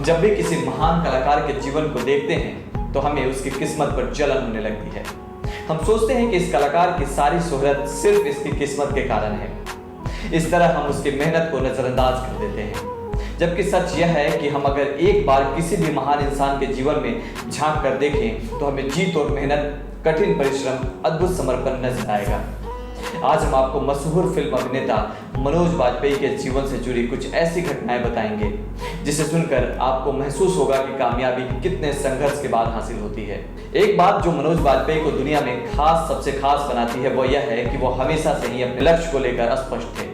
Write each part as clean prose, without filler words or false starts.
हम जब भी किसी महान कलाकार के जीवन को देखते हैं तो हमें उसकी किस्मत पर जलन होने लगती है। हम सोचते हैं कि इस कलाकार की सारी शोहरत सिर्फ इसकी किस्मत के कारण है। इस तरह हम उसकी मेहनत को नजरअंदाज कर देते हैं, जबकि सच यह है कि हम अगर एक बार किसी भी महान इंसान के जीवन में झांक कर देखें तो हमें जीत और मेहनत, कठिन परिश्रम, अद्भुत समर्पण नजर आएगा। आज हम आपको मशहूर फिल्म अभिनेता मनोज वाजपेयी के जीवन से जुड़ी कुछ ऐसी घटनाएं बताएंगे जिसे सुनकर आपको महसूस होगा कि कामयाबी कितने संघर्ष के बाद हासिल होती है। एक बात जो मनोज वाजपेयी को दुनिया में सबसे खास बनाती है वो यह है कि वो हमेशा से ही अपने लक्ष्य को लेकर स्पष्ट थे।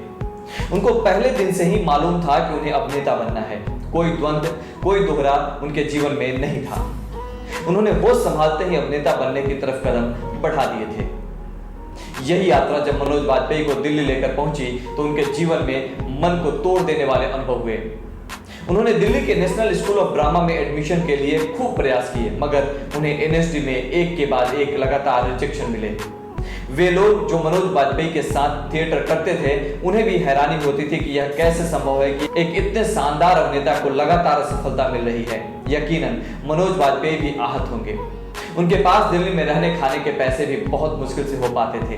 उनको पहले दिन से ही मालूम था कि उन्हें अभिनेता बनना है। कोई द्वंद्व, कोई दोहरा उनके जीवन में नहीं था। उन्होंने होश संभालते ही अभिनेता बनने की तरफ कदम बढ़ा दिए थे। यही यात्रा जब मनोज वाजपेयी को दिल्ली लेकर पहुंची तो उनके जीवन में मन को तोड़ देने वाले अनुभव हुए। उन्होंने दिल्ली के नेशनल स्कूल ऑफ ड्रामा में एडमिशन के लिए खूब प्रयास किए, मगर उन्हें एनएसडी में एक के बाद एक लगातार रिजेक्शन मिले। वे लोग जो मनोज वाजपेयी के साथ थिएटर करते थे उन्हें भी हैरानी होती थी कि यह कैसे संभव है कि एक इतने शानदार अभिनेता को लगातार सफलता मिल रही है। यकीनन मनोज वाजपेयी भी आहत होंगे। उनके पास दिल्ली में रहने खाने के पैसे भी बहुत मुश्किल से हो पाते थे।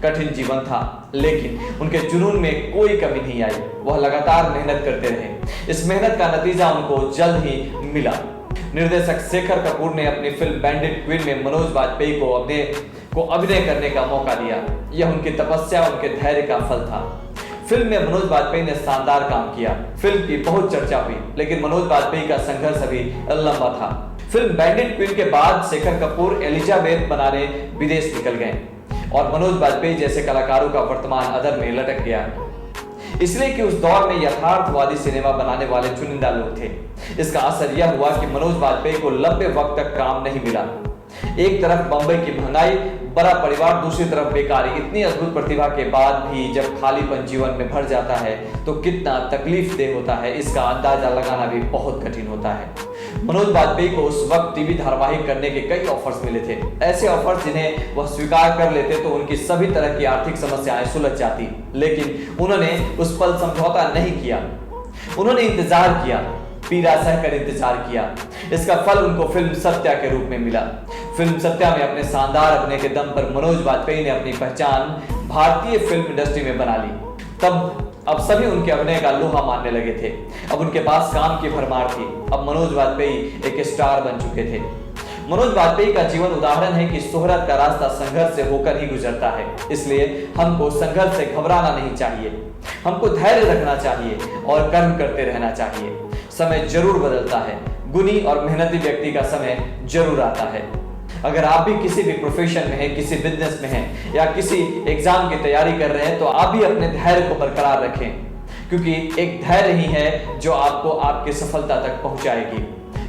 कठिन जीवन था, लेकिन उनके जुनून में कोई कमी नहीं आई। वह लगातार मेहनत करते रहे। इस मेहनत का नतीजा उनको जल्द ही मिला। निर्देशक शेखर कपूर ने अपनी फिल्म बैंडिट क्वीन में मनोज वाजपेयी को अभिनय करने का मौका दिया। यह उनकी तपस्या, उनके धैर्य का फल था। फिल्म में मनोज वाजपेयी ने शानदार काम किया। फिल्म की बहुत चर्चा हुई, लेकिन मनोज वाजपेयी का संघर्ष अभी लंबा था। फिल्म बैंडिट क्वीन के बाद शेखर कपूर एलिजाबेथ बनाने विदेश निकल गए और मनोज वाजपेयी जैसे कलाकारों का वर्तमान अदर में लटक गया, इसलिए कि उस दौर में यथार्थवादी सिनेमा बनाने वाले चुनिंदा लोग थे। इसका असर यह हुआ कि मनोज वाजपेयी को लंबे वक्त तक काम नहीं मिला। एक तरफ बंबई की महंगाई, बड़ा परिवार, दूसरी तरफ बेकारी। इतनी अद्भुत प्रतिभा के बाद भी जब खालीपन जीवन में भर जाता है तो कितना तकलीफदेह होता है, इसका अंदाजा लगाना भी बहुत कठिन होता है। मनोज वाजपेयी को उस वक्त टीवी धारावाहिक करने के कई ऑफर्स मिले थे। ऐसे ऑफर्स जिन्हें वह स्वीकार कर लेते तो उनकी सभी तरह की आर्थिक समस्याएं सुलझ जाती, लेकिन उन्होंने उस पल समझौता नहीं किया। उन्होंने इंतजार किया, पीड़ा सहकर इंतजार किया। इसका फल उनको फिल्म सत्या के रूप में मिला। फिल्म सत्या में अपने शानदार अभिनय के दम पर मनोज वाजपेयी ने अपनी पहचान भारतीय फिल्म इंडस्ट्री में बना ली। अब सभी उनके अभिनय का लोहा मानने लगे थे। अब उनके पास काम की भरमार थी। अब मनोज वाजपेयी एक स्टार बन चुके थे। मनोज वाजपेयी का जीवन उदाहरण है कि शोहरत का रास्ता संघर्ष से होकर ही गुजरता है। इसलिए हमको संघर्ष से घबराना नहीं चाहिए। हमको धैर्य रखना चाहिए और कर्म करते रहना चाहिए। समय जरूर बदलता है। गुणी और मेहनती व्यक्ति का समय जरूर आता है। अगर आप भी किसी भी प्रोफेशन में हैं, किसी बिजनेस में हैं या किसी एग्जाम की तैयारी कर रहे हैं तो आप भी अपने धैर्य को बरकरार रखें, क्योंकि एक धैर्य ही है जो आपको आपकी सफलता तक पहुंचाएगी।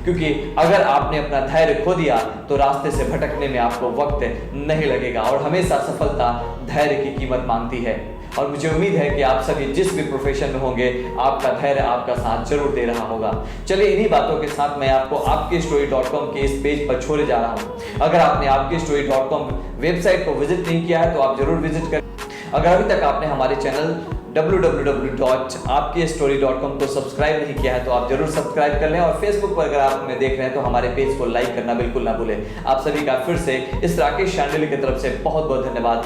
क्योंकि अगर आपने अपना धैर्य खो दिया तो रास्ते से भटकने में आपको वक्त नहीं लगेगा और हमेशा सफलता धैर्य की कीमत मांगती है। और मुझे उम्मीद है कि आप सभी जिस भी प्रोफेशन में होंगे आपका धैर्य आपका साथ जरूर दे रहा होगा। चलिए इन्हीं बातों के साथ मैं आपको आपकीस्टोरी.com के इस पेज पर छोड़े जा रहा हूं। अगर आपने आपकीस्टोरी.com वेबसाइट को विजिट नहीं किया है तो आप जरूर विजिट करें। अगर अभी तक आपने हमारे चैनल www.आपकीस्टोरी.com को सब्सक्राइब नहीं किया है तो आप जरूर सब्सक्राइब कर लें और फेसबुक पर अगर आप हमें देख रहे हैं तो हमारे पेज को लाइक करना बिल्कुल ना भूलें। आप सभी का फिर से इस राकेश शांडिल्य की तरफ से बहुत बहुत धन्यवाद।